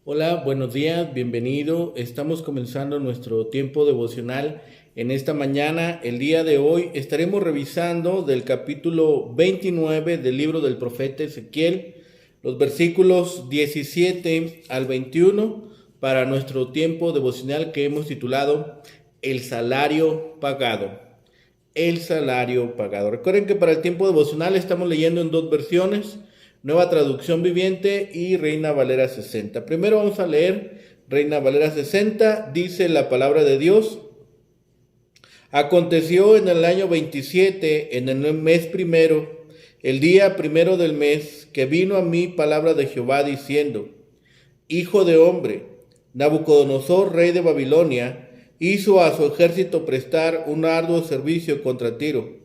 Hola, buenos días, bienvenido. Estamos comenzando nuestro tiempo devocional en esta mañana. El día de hoy estaremos revisando del capítulo 29 del libro del profeta Ezequiel, los versículos 17 al 21 para nuestro tiempo devocional que hemos titulado El salario pagado. El salario pagado. Recuerden que para el tiempo devocional estamos leyendo en dos versiones, Nueva Traducción Viviente y Reina Valera 60. Primero vamos a leer Reina Valera 60, dice la palabra de Dios. Aconteció en el año 27, en el mes primero, el día primero del mes, que vino a mí palabra de Jehová diciendo: Hijo de hombre, Nabucodonosor, rey de Babilonia, hizo a su ejército prestar un arduo servicio contra Tiro.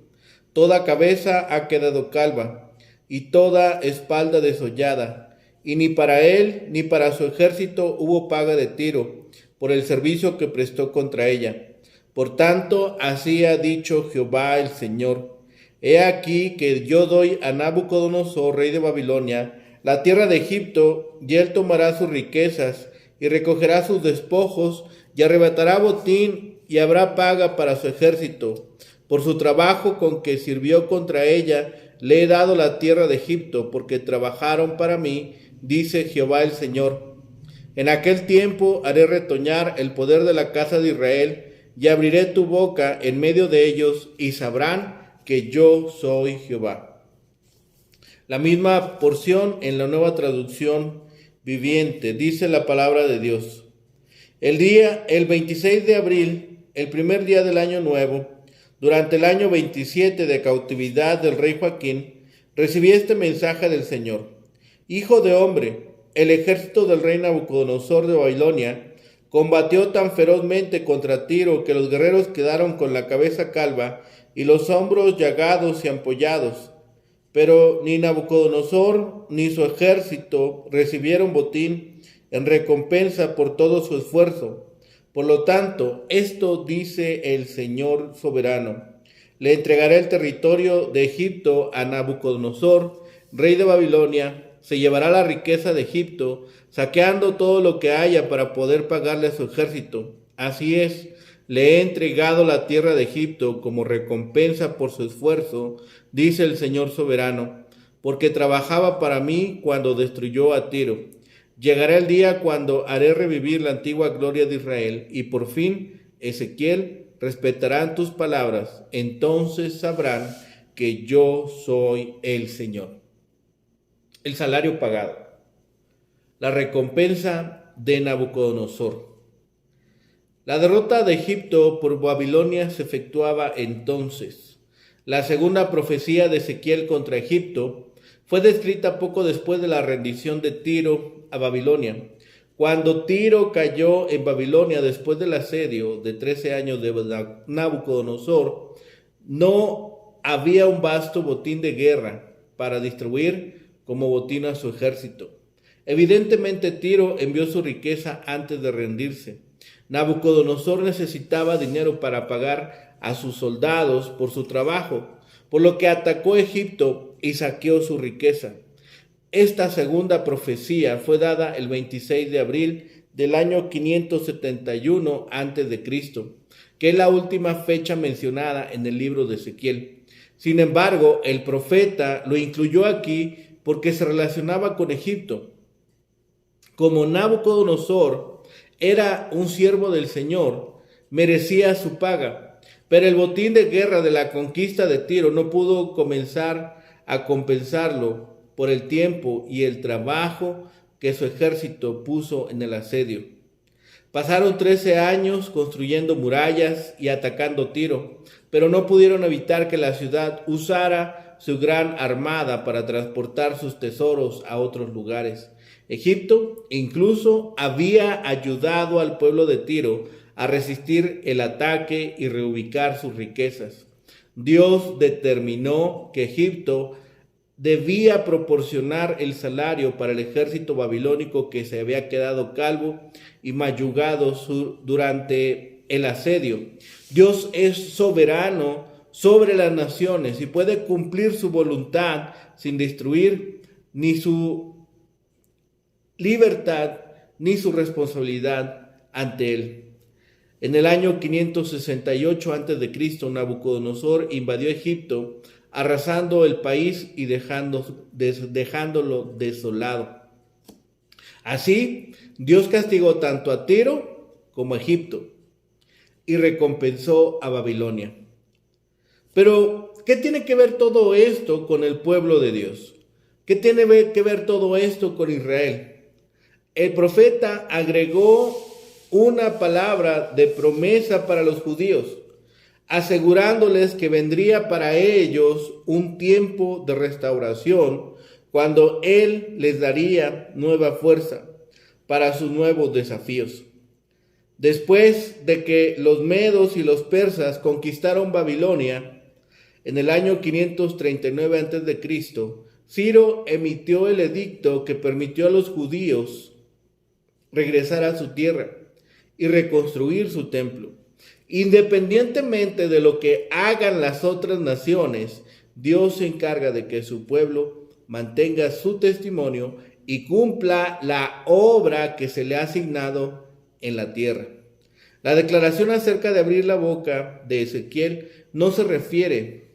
Toda cabeza ha quedado calva, y toda espalda desollada, y ni para él ni para su ejército hubo paga de Tiro, por el servicio que prestó contra ella. Por tanto, así ha dicho Jehová el Señor: He aquí que yo doy a Nabucodonosor, rey de Babilonia, la tierra de Egipto, y él tomará sus riquezas, y recogerá sus despojos, y arrebatará botín, y habrá paga para su ejército. Por su trabajo con que sirvió contra ella, le he dado la tierra de Egipto, porque trabajaron para mí, dice Jehová el Señor. En aquel tiempo haré retoñar el poder de la casa de Israel, y abriré tu boca en medio de ellos, y sabrán que yo soy Jehová. La misma porción en la Nueva Traducción Viviente dice la palabra de Dios. El 26 de abril, el primer día del año nuevo, durante el año 27 de cautividad del rey Joaquín, recibí este mensaje del Señor: Hijo de hombre, el ejército del rey Nabucodonosor de Babilonia combatió tan ferozmente contra Tiro que los guerreros quedaron con la cabeza calva y los hombros llagados y ampollados. Pero ni Nabucodonosor ni su ejército recibieron botín en recompensa por todo su esfuerzo. Por lo tanto, esto dice el Señor soberano: le entregaré el territorio de Egipto a Nabucodonosor, rey de Babilonia. Se llevará la riqueza de Egipto, saqueando todo lo que haya para poder pagarle a su ejército. Así es, le he entregado la tierra de Egipto como recompensa por su esfuerzo, dice el Señor soberano, porque trabajaba para mí cuando destruyó a Tiro. Llegará el día cuando haré revivir la antigua gloria de Israel, y por fin, Ezequiel, respetarán tus palabras. Entonces sabrán que yo soy el Señor. El salario pagado. La recompensa de Nabucodonosor. La derrota de Egipto por Babilonia se efectuaba entonces. La segunda profecía de Ezequiel contra Egipto fue descrita poco después de la rendición de Tiro a Babilonia. Cuando Tiro cayó en Babilonia después del asedio de 13 años de Nabucodonosor, no había un vasto botín de guerra para distribuir como botín a su ejército. Evidentemente Tiro envió su riqueza antes de rendirse. Nabucodonosor necesitaba dinero para pagar a sus soldados por su trabajo, por lo que atacó Egipto y saqueó su riqueza. Esta segunda profecía fue dada el 26 de abril del año 571 a.C., que es la última fecha mencionada en el libro de Ezequiel. Sin embargo, el profeta lo incluyó aquí porque se relacionaba con Egipto. Como Nabucodonosor era un siervo del Señor, merecía su paga, pero el botín de guerra de la conquista de Tiro no pudo comenzar a compensarlo por el tiempo y el trabajo que su ejército puso en el asedio. Pasaron 13 años construyendo murallas y atacando Tiro, pero no pudieron evitar que la ciudad usara su gran armada para transportar sus tesoros a otros lugares. Egipto incluso había ayudado al pueblo de Tiro a resistir el ataque y reubicar sus riquezas. Dios determinó que Egipto debía proporcionar el salario para el ejército babilónico que se había quedado calvo y mayugado durante el asedio. Dios es soberano sobre las naciones y puede cumplir su voluntad sin destruir ni su libertad ni su responsabilidad ante él. En el año 568 a.C., Nabucodonosor invadió Egipto, arrasando el país y dejándolo desolado. Así, Dios castigó tanto a Tiro como a Egipto y recompensó a Babilonia. Pero, ¿qué tiene que ver todo esto con el pueblo de Dios? ¿Qué tiene que ver todo esto con Israel? El profeta agregó una palabra de promesa para los judíos, asegurándoles que vendría para ellos un tiempo de restauración cuando Él les daría nueva fuerza para sus nuevos desafíos. Después de que los medos y los persas conquistaron Babilonia, en el año 539 a.C., Ciro emitió el edicto que permitió a los judíos regresar a su tierra y reconstruir su templo. Independientemente de lo que hagan las otras naciones, Dios se encarga de que su pueblo mantenga su testimonio y cumpla la obra que se le ha asignado en la tierra. La declaración acerca de abrir la boca de Ezequiel no se refiere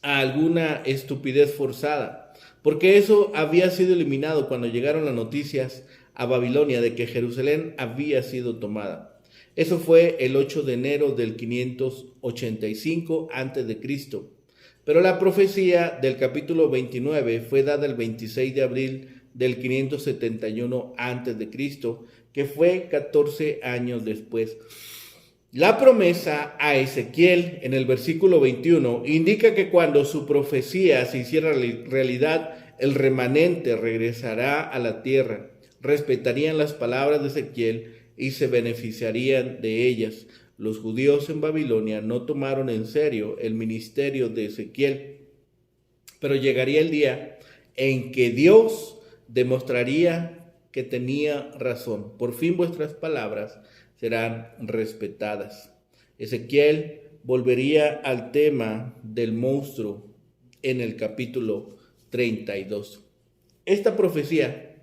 a alguna estupidez forzada, porque eso había sido eliminado cuando llegaron las noticias a Babilonia de que Jerusalén había sido tomada. Eso fue el 8 de enero del 585 a.C. Pero la profecía del capítulo 29 fue dada el 26 de abril del 571 a.C., que fue 14 años después. La promesa a Ezequiel en el versículo 21 indica que cuando su profecía se hiciera realidad, el remanente regresará a la tierra, respetarían las palabras de Ezequiel y se beneficiarían de ellas. Los judíos en Babilonia no tomaron en serio el ministerio de Ezequiel, pero llegaría el día en que Dios demostraría que tenía razón. Por fin vuestras palabras serán respetadas. Ezequiel volvería al tema del monstruo en el capítulo 32. Esta profecía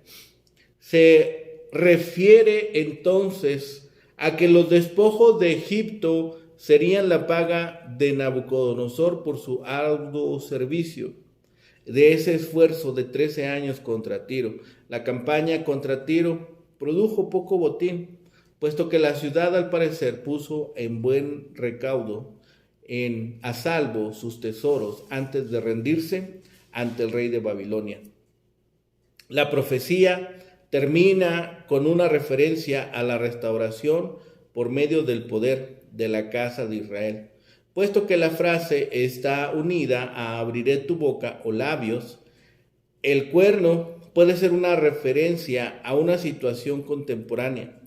se refiere entonces a que los despojos de Egipto serían la paga de Nabucodonosor por su arduo servicio, de ese esfuerzo de 13 años contra Tiro. La campaña contra Tiro produjo poco botín, puesto que la ciudad al parecer puso en buen recaudo, a salvo sus tesoros antes de rendirse ante el rey de Babilonia. La profecía termina con una referencia a la restauración por medio del poder de la casa de Israel. Puesto que la frase está unida a abriré tu boca o labios, el cuerno puede ser una referencia a una situación contemporánea.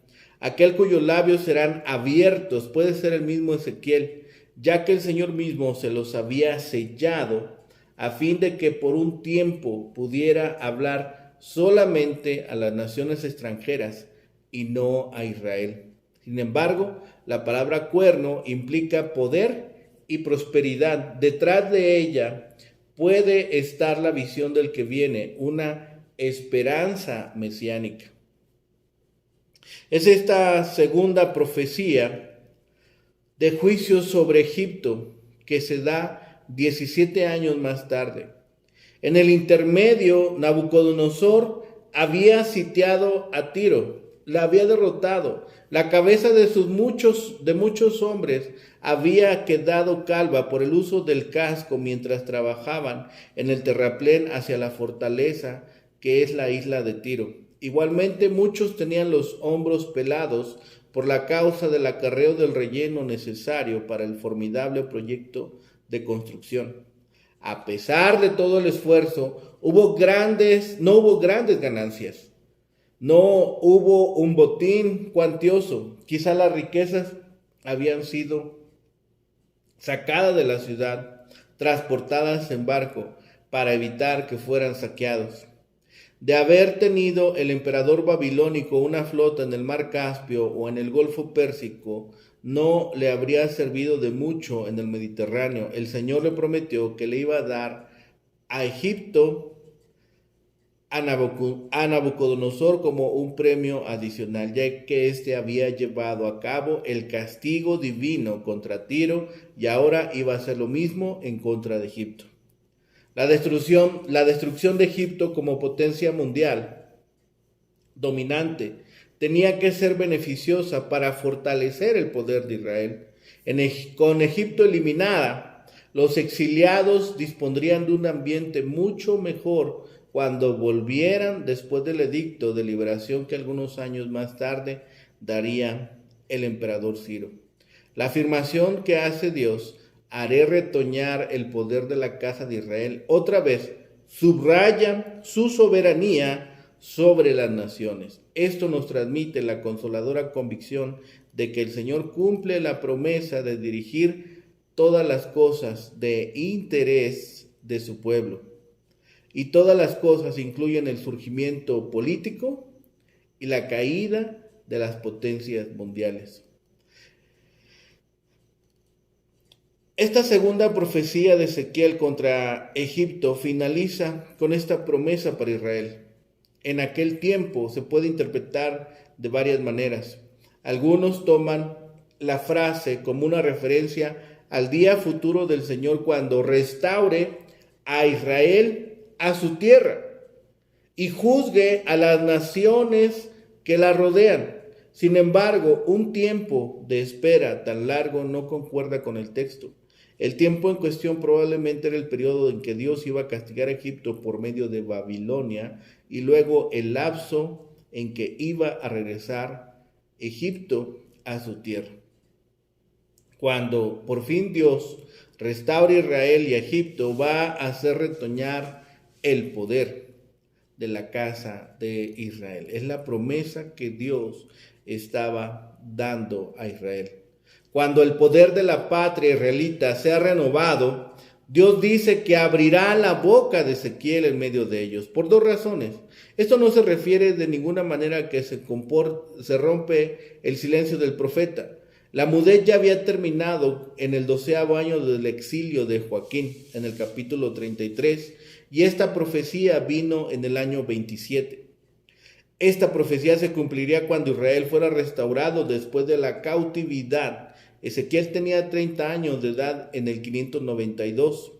Aquel cuyos labios serán abiertos puede ser el mismo Ezequiel, ya que el Señor mismo se los había sellado a fin de que por un tiempo pudiera hablar solamente a las naciones extranjeras y no a Israel. Sin embargo, la palabra cuerno implica poder y prosperidad. Detrás de ella puede estar la visión del que viene, una esperanza mesiánica. Es esta segunda profecía de juicio sobre Egipto que se da 17 años más tarde. En el intermedio, Nabucodonosor había sitiado a Tiro, la había derrotado. La cabeza de muchos hombres había quedado calva por el uso del casco mientras trabajaban en el terraplén hacia la fortaleza que es la isla de Tiro. Igualmente muchos tenían los hombros pelados por la causa del acarreo del relleno necesario para el formidable proyecto de construcción. A pesar de todo el esfuerzo, no hubo grandes ganancias. No hubo un botín cuantioso. Quizá las riquezas habían sido sacadas de la ciudad, transportadas en barco para evitar que fueran saqueados. De haber tenido el emperador babilónico una flota en el mar Caspio o en el Golfo Pérsico, no le habría servido de mucho en el Mediterráneo. El Señor le prometió que le iba a dar a Egipto a Nabucodonosor como un premio adicional, ya que éste había llevado a cabo el castigo divino contra Tiro y ahora iba a hacer lo mismo en contra de Egipto. La destrucción de Egipto como potencia mundial dominante tenía que ser beneficiosa para fortalecer el poder de Israel. Con Egipto eliminada, los exiliados dispondrían de un ambiente mucho mejor cuando volvieran después del edicto de liberación que algunos años más tarde daría el emperador Ciro. La afirmación que hace Dios, haré retoñar el poder de la casa de Israel, otra vez subraya su soberanía sobre las naciones. Esto nos transmite la consoladora convicción de que el Señor cumple la promesa de dirigir todas las cosas de interés de su pueblo. Y todas las cosas incluyen el surgimiento político y la caída de las potencias mundiales. Esta segunda profecía de Ezequiel contra Egipto finaliza con esta promesa para Israel. En aquel tiempo se puede interpretar de varias maneras. Algunos toman la frase como una referencia al día futuro del Señor cuando restaure a Israel a su tierra y juzgue a las naciones que la rodean. Sin embargo, un tiempo de espera tan largo no concuerda con el texto. El tiempo en cuestión probablemente era el periodo en que Dios iba a castigar a Egipto por medio de Babilonia y luego el lapso en que iba a regresar Egipto a su tierra. Cuando por fin Dios restaure a Israel y a Egipto, va a hacer retoñar el poder de la casa de Israel. Es la promesa que Dios estaba dando a Israel. Cuando el poder de la patria israelita sea renovado, Dios dice que abrirá la boca de Ezequiel en medio de ellos, por dos razones. Esto no se refiere de ninguna manera a que se rompe el silencio del profeta. La mudez ya había terminado en el 12º año del exilio de Joaquín, en el capítulo 33, y esta profecía vino en el año 27. Esta profecía se cumpliría cuando Israel fuera restaurado después de la cautividad. Ezequiel tenía 30 años de edad en el 592.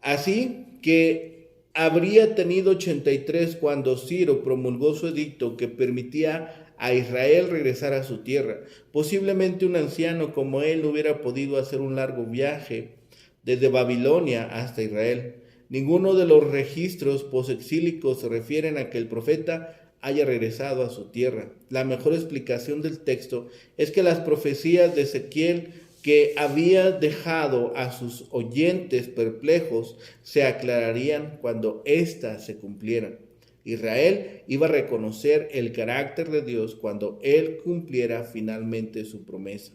Así que habría tenido 83 cuando Ciro promulgó su edicto que permitía a Israel regresar a su tierra. Posiblemente un anciano como él hubiera podido hacer un largo viaje desde Babilonia hasta Israel. Ninguno de los registros posexílicos se refieren a que el profeta haya regresado a su tierra. La mejor explicación del texto es que las profecías de Ezequiel que había dejado a sus oyentes perplejos se aclararían cuando éstas se cumplieran. Israel iba a reconocer el carácter de Dios cuando Él cumpliera finalmente su promesa.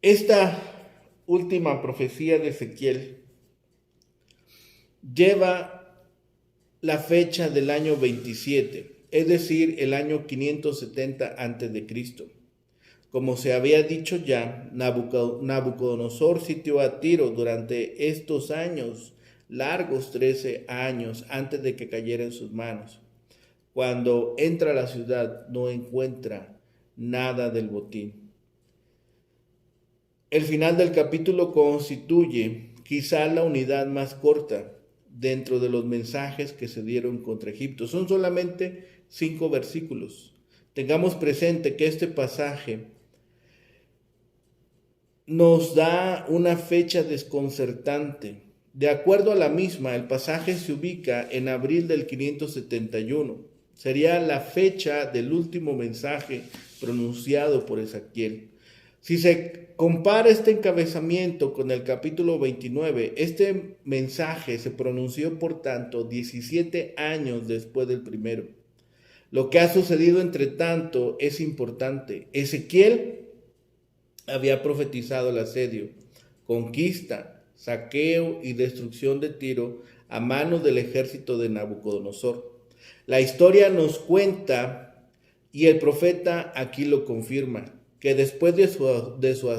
Esta última profecía de Ezequiel lleva la fecha del año 27, es decir, el año 570 a.C. Como se había dicho ya, Nabucodonosor sitió a Tiro durante estos años, largos 13 años antes de que cayera en sus manos. Cuando entra a la ciudad no encuentra nada del botín. El final del capítulo constituye quizá la unidad más corta dentro de los mensajes que se dieron contra Egipto. Son solamente 5 versículos. Tengamos presente que este pasaje nos da una fecha desconcertante. De acuerdo a la misma, el pasaje se ubica en abril del 571. Sería la fecha del último mensaje pronunciado por Ezequiel. Si se compara este encabezamiento con el capítulo 29, este mensaje se pronunció por tanto 17 años después del primero. Lo que ha sucedido entre tanto es importante. Ezequiel había profetizado el asedio, conquista, saqueo y destrucción de Tiro a manos del ejército de Nabucodonosor. La historia nos cuenta, y el profeta aquí lo confirma, que después de su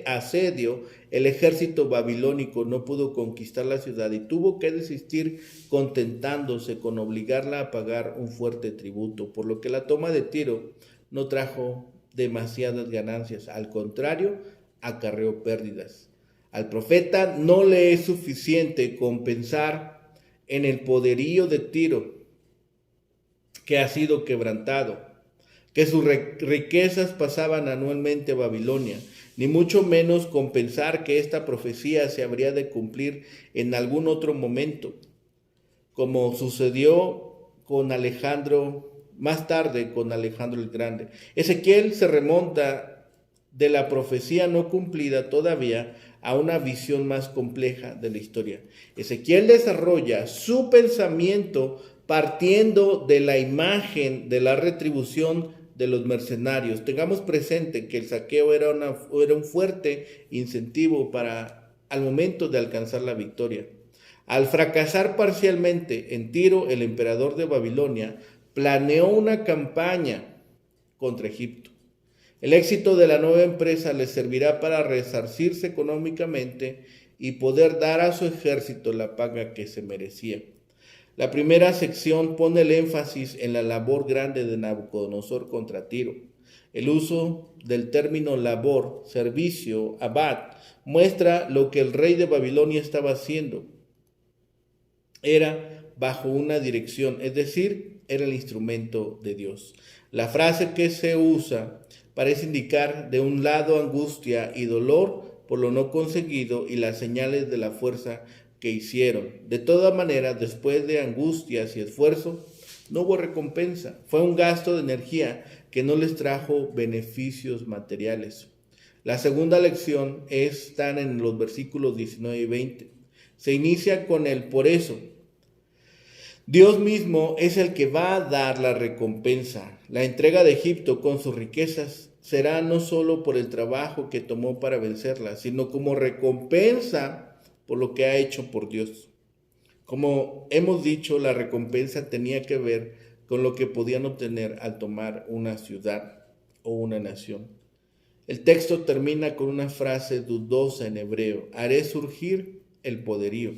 asedio, el ejército babilónico no pudo conquistar la ciudad y tuvo que desistir, contentándose con obligarla a pagar un fuerte tributo, por lo que la toma de Tiro no trajo demasiadas ganancias, al contrario, acarreó pérdidas. Al profeta no le es suficiente con pensar en el poderío de Tiro, que ha sido quebrantado, que sus riquezas pasaban anualmente a Babilonia, ni mucho menos con pensar que esta profecía se habría de cumplir en algún otro momento, como sucedió con Alejandro, más tarde con Alejandro el Grande. Ezequiel se remonta de la profecía no cumplida todavía a una visión más compleja de la historia. Ezequiel desarrolla su pensamiento partiendo de la imagen de la retribución de los mercenarios. Tengamos presente que el saqueo era un fuerte incentivo al momento de alcanzar la victoria. Al fracasar parcialmente en Tiro, el emperador de Babilonia planeó una campaña contra Egipto. El éxito de la nueva empresa le servirá para resarcirse económicamente y poder dar a su ejército la paga que se merecía. La primera sección pone el énfasis en la labor grande de Nabucodonosor contra Tiro. El uso del término labor, servicio, abad, muestra lo que el rey de Babilonia estaba haciendo. Era bajo una dirección, es decir, era el instrumento de Dios. La frase que se usa parece indicar de un lado angustia y dolor por lo no conseguido y las señales de la fuerza que hicieron. De toda manera, después de angustias y esfuerzo, no hubo recompensa. Fue un gasto de energía que no les trajo beneficios materiales. La segunda lección está en los versículos 19 y 20. Se inicia con el por eso. Dios mismo es el que va a dar la recompensa. La entrega de Egipto con sus riquezas será no solo por el trabajo que tomó para vencerla, sino como recompensa por lo que ha hecho por Dios. Como hemos dicho, la recompensa tenía que ver con lo que podían obtener al tomar una ciudad o una nación. El texto termina con una frase dudosa en hebreo: haré surgir el poderío.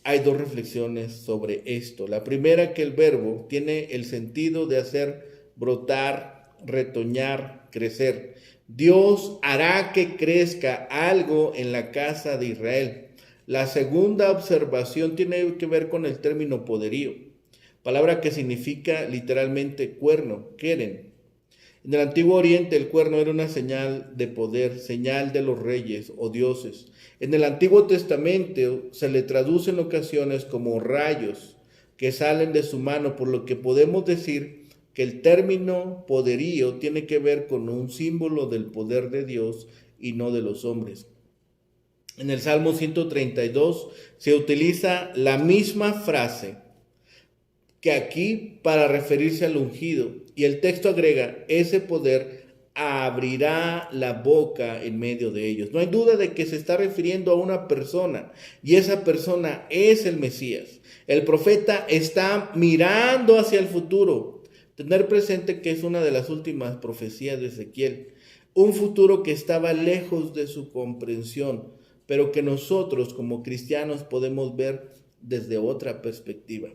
Hay dos reflexiones sobre esto. La primera, que el verbo tiene el sentido de hacer brotar, retoñar, crecer. Dios hará que crezca algo en la casa de Israel. La segunda observación tiene que ver con el término poderío, palabra que significa literalmente cuerno, keren. En el Antiguo Oriente el cuerno era una señal de poder, señal de los reyes o dioses. En el Antiguo Testamento se le traduce en ocasiones como rayos que salen de su mano, por lo que podemos decir que el término poderío tiene que ver con un símbolo del poder de Dios y no de los hombres. En el Salmo 132 se utiliza la misma frase que aquí para referirse al ungido, y el texto agrega: ese poder abrirá la boca en medio de ellos. No hay duda de que se está refiriendo a una persona, y esa persona es el Mesías. El profeta está mirando hacia el futuro. Tener presente que es una de las últimas profecías de Ezequiel, un futuro que estaba lejos de su comprensión, pero que nosotros como cristianos podemos ver desde otra perspectiva.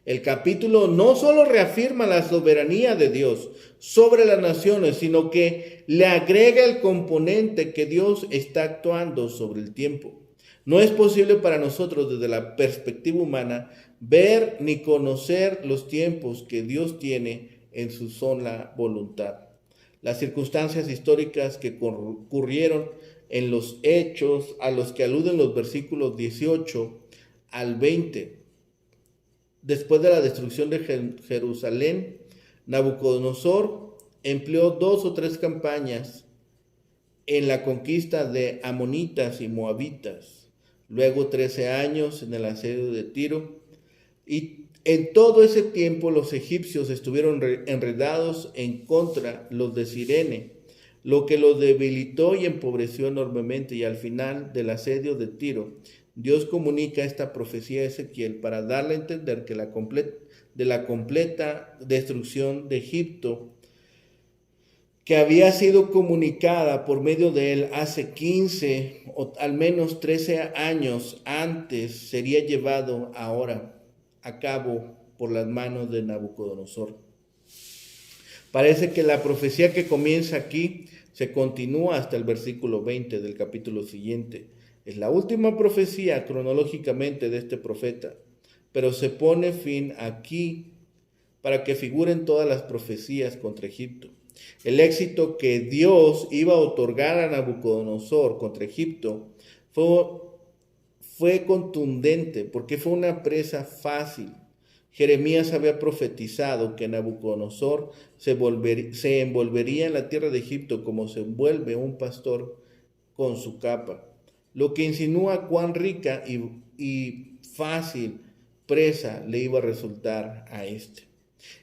El capítulo no solo reafirma la soberanía de Dios sobre las naciones, sino que le agrega el componente que Dios está actuando sobre el tiempo. No es posible para nosotros desde la perspectiva humana ver ni conocer los tiempos que Dios tiene en su sola voluntad. Las circunstancias históricas que ocurrieron en los hechos a los que aluden los versículos 18 al 20. Después de la destrucción de Jerusalén, Nabucodonosor empleó 2 o 3 campañas en la conquista de amonitas y moabitas, luego 13 años en el asedio de Tiro, y en todo ese tiempo los egipcios estuvieron enredados en contra los de Cirene, lo que los debilitó y empobreció enormemente. Y al final del asedio de Tiro, Dios comunica esta profecía a Ezequiel para darle a entender que de la completa destrucción de Egipto, que había sido comunicada por medio de él hace 15 o al menos 13 años antes, sería llevado ahora a cabo por las manos de Nabucodonosor. Parece que la profecía que comienza aquí se continúa hasta el versículo 20 del capítulo siguiente. Es la última profecía cronológicamente de este profeta, pero se pone fin aquí para que figuren todas las profecías contra Egipto. El éxito que Dios iba a otorgar a Nabucodonosor contra Egipto fue contundente porque fue una presa fácil. Jeremías había profetizado que Nabucodonosor se envolvería en la tierra de Egipto como se envuelve un pastor con su capa, lo que insinúa cuán rica y fácil presa le iba a resultar a este.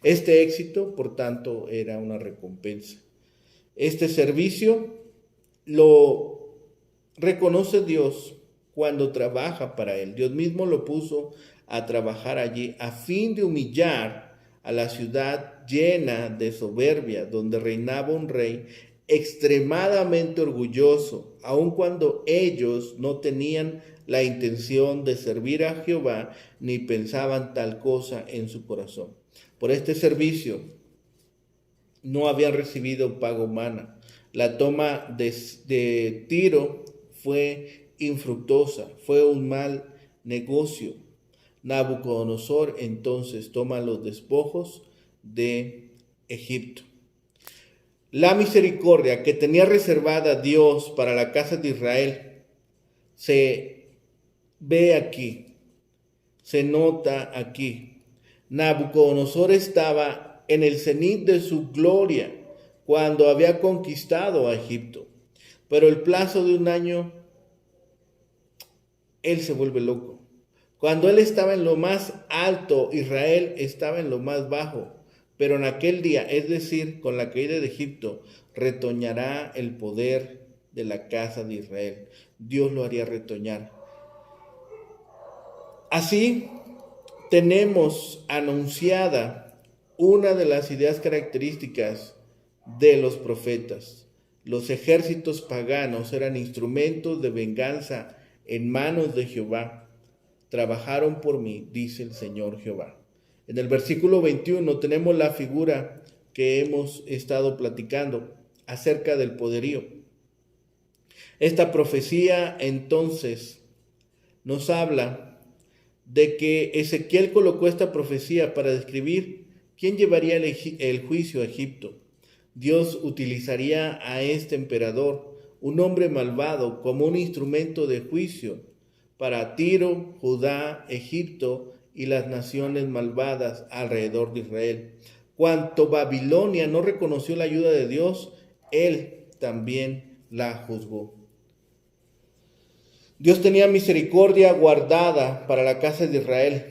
Este éxito, por tanto, era una recompensa. Este servicio lo reconoce Dios cuando trabaja para él. Dios mismo lo puso a trabajar allí a fin de humillar a la ciudad llena de soberbia, donde reinaba un rey extremadamente orgulloso, aun cuando ellos no tenían la intención de servir a Jehová ni pensaban tal cosa en su corazón. Por este servicio no habían recibido pago humana. La toma de Tiro fue infructuosa, fue un mal negocio. Nabucodonosor entonces toma los despojos de Egipto. La misericordia que tenía reservada Dios para la casa de Israel se ve aquí, se nota aquí. Nabucodonosor estaba en el cenit de su gloria cuando había conquistado a Egipto, pero el plazo de un año, él se vuelve loco. Cuando él estaba en lo más alto, Israel estaba en lo más bajo. Pero en aquel día, es decir, con la caída de Egipto, retoñará el poder de la casa de Israel. Dios lo haría retoñar. Así tenemos anunciada una de las ideas características de los profetas. Los ejércitos paganos eran instrumentos de venganza en manos de Jehová. Trabajaron por mí, dice el Señor Jehová. En el versículo 21 tenemos la figura que hemos estado platicando acerca del poderío. Esta profecía entonces nos habla de que Ezequiel colocó esta profecía para describir quién llevaría el juicio a Egipto. Dios utilizaría a este emperador, un hombre malvado, como un instrumento de juicio para Tiro, Judá, Egipto y las naciones malvadas alrededor de Israel. Cuanto Babilonia no reconoció la ayuda de Dios, él también la juzgó. Dios tenía misericordia guardada para la casa de Israel.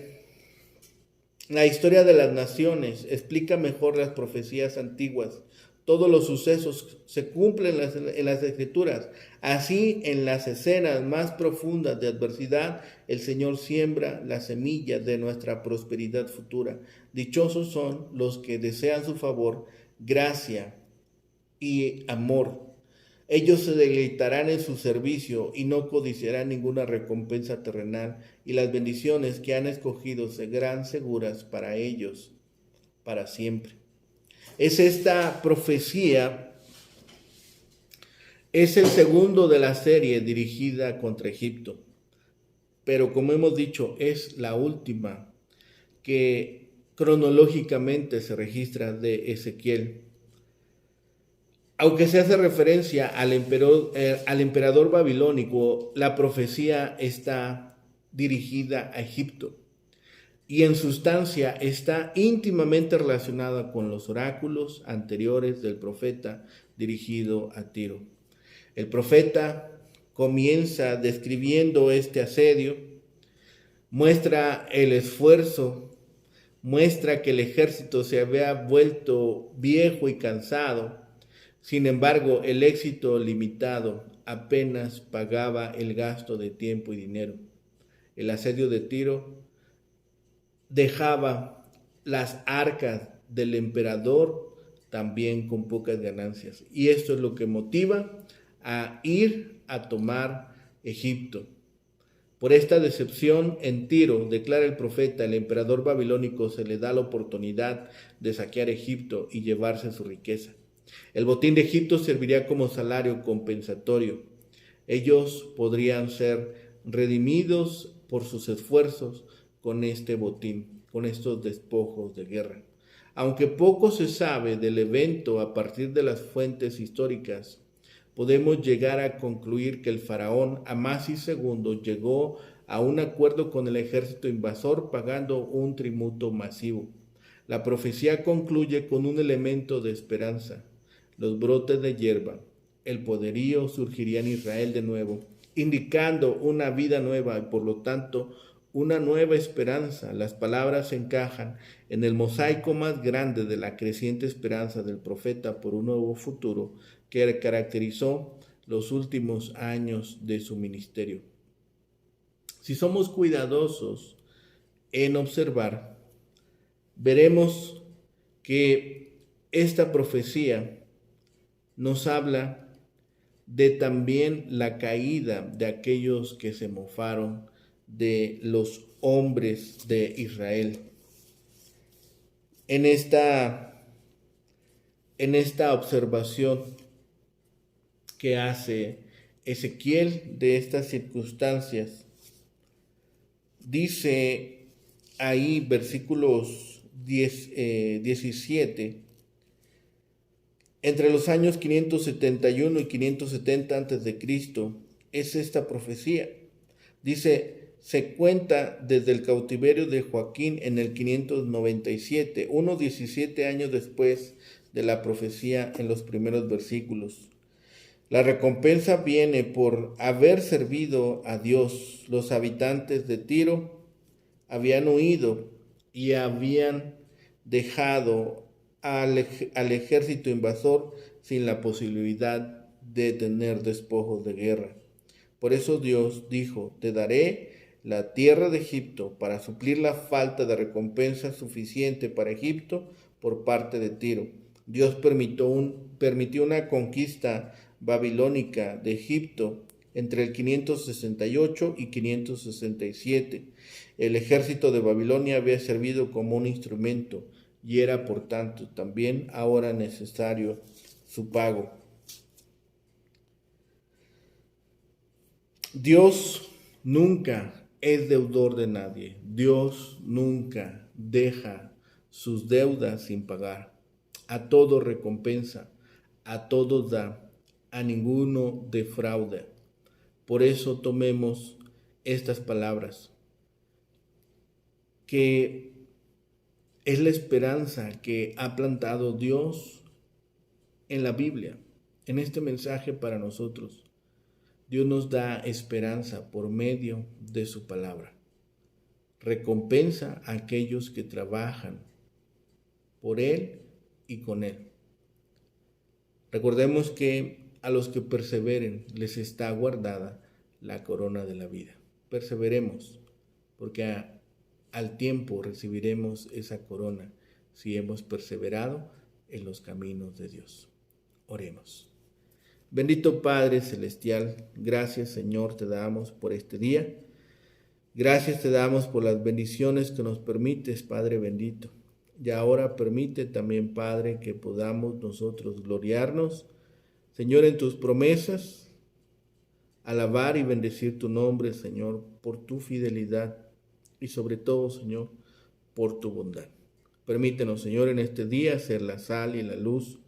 La historia de las naciones explica mejor las profecías antiguas. Todos los sucesos se cumplen en las Escrituras. Así, en las escenas más profundas de adversidad, el Señor siembra la semilla de nuestra prosperidad futura. Dichosos son los que desean su favor, gracia y amor. Ellos se deleitarán en su servicio y no codiciarán ninguna recompensa terrenal, y las bendiciones que han escogido serán seguras para ellos para siempre. Es esta profecía, es el segundo de la serie dirigida contra Egipto, pero como hemos dicho, es la última que cronológicamente se registra de Ezequiel. Aunque se hace referencia al emperador babilónico, la profecía está dirigida a Egipto y en sustancia está íntimamente relacionada con los oráculos anteriores del profeta dirigido a Tiro. El profeta comienza describiendo este asedio, muestra el esfuerzo, muestra que el ejército se había vuelto viejo y cansado. Sin embargo, el éxito limitado apenas pagaba el gasto de tiempo y dinero. El asedio de Tiro dejaba las arcas del emperador también con pocas ganancias. Y esto es lo que motiva a ir a tomar Egipto. Por esta decepción en Tiro, declara el profeta, el emperador babilónico se le da la oportunidad de saquear Egipto y llevarse su riqueza. El botín de Egipto serviría como salario compensatorio. Ellos podrían ser redimidos por sus esfuerzos con este botín, con estos despojos de guerra. Aunque poco se sabe del evento a partir de las fuentes históricas, podemos llegar a concluir que el faraón Amasis II llegó a un acuerdo con el ejército invasor pagando un tributo masivo. La profecía concluye con un elemento de esperanza. Los brotes de hierba, el poderío surgiría en Israel de nuevo, indicando una vida nueva y por lo tanto una nueva esperanza. Las palabras encajan en el mosaico más grande de la creciente esperanza del profeta por un nuevo futuro que caracterizó los últimos años de su ministerio. Si somos cuidadosos en observar, veremos que esta profecía nos habla de también la caída de aquellos que se mofaron de los hombres de Israel. En esta observación que hace Ezequiel de estas circunstancias, dice ahí versículos 17, entre los años 571 y 570 a.C. es esta profecía. Dice, se cuenta desde el cautiverio de Joaquín en el 597, unos 17 años después de la profecía en los primeros versículos. La recompensa viene por haber servido a Dios. Los habitantes de Tiro habían huido y habían dejado al ejército invasor sin la posibilidad de tener despojos de guerra. Por eso Dios dijo, te daré la tierra de Egipto para suplir la falta de recompensa suficiente para Egipto por parte de Tiro. Dios permitió una conquista babilónica de Egipto entre el 568 y 567. El ejército de Babilonia había servido como un instrumento y era por tanto también ahora necesario su pago. Dios nunca es deudor de nadie. Dios nunca deja sus deudas sin pagar. A todos recompensa, a todos da, a ninguno defrauda. Por eso tomemos estas palabras, que es la esperanza que ha plantado Dios en la Biblia, en este mensaje para nosotros. Dios nos da esperanza por medio de su palabra. Recompensa a aquellos que trabajan por Él y con Él. Recordemos que a los que perseveren les está guardada la corona de la vida. Perseveremos, porque al tiempo recibiremos esa corona si hemos perseverado en los caminos de Dios. Oremos. Bendito Padre Celestial, gracias Señor te damos por este día. Gracias te damos por las bendiciones que nos permites, Padre bendito. Y ahora permite también, Padre, que podamos nosotros gloriarnos, Señor, en tus promesas, alabar y bendecir tu nombre, Señor, por tu fidelidad y sobre todo, Señor, por tu bondad. Permítenos, Señor, en este día ser la sal y la luz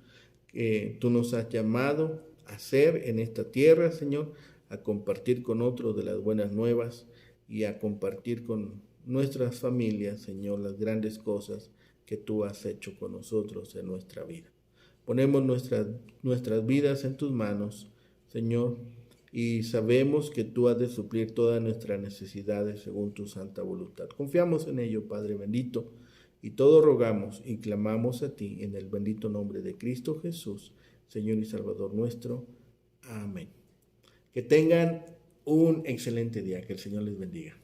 que tú nos has llamado a ser en esta tierra, Señor, a compartir con otros de las buenas nuevas y a compartir con nuestras familias, Señor, las grandes cosas que tú has hecho con nosotros en nuestra vida. Ponemos nuestras vidas en tus manos, Señor, y sabemos que tú has de suplir todas nuestras necesidades según tu santa voluntad. Confiamos en ello, Padre bendito, y todo rogamos y clamamos a ti en el bendito nombre de Cristo Jesús, Señor y Salvador nuestro. Amén. Que tengan un excelente día. Que el Señor les bendiga.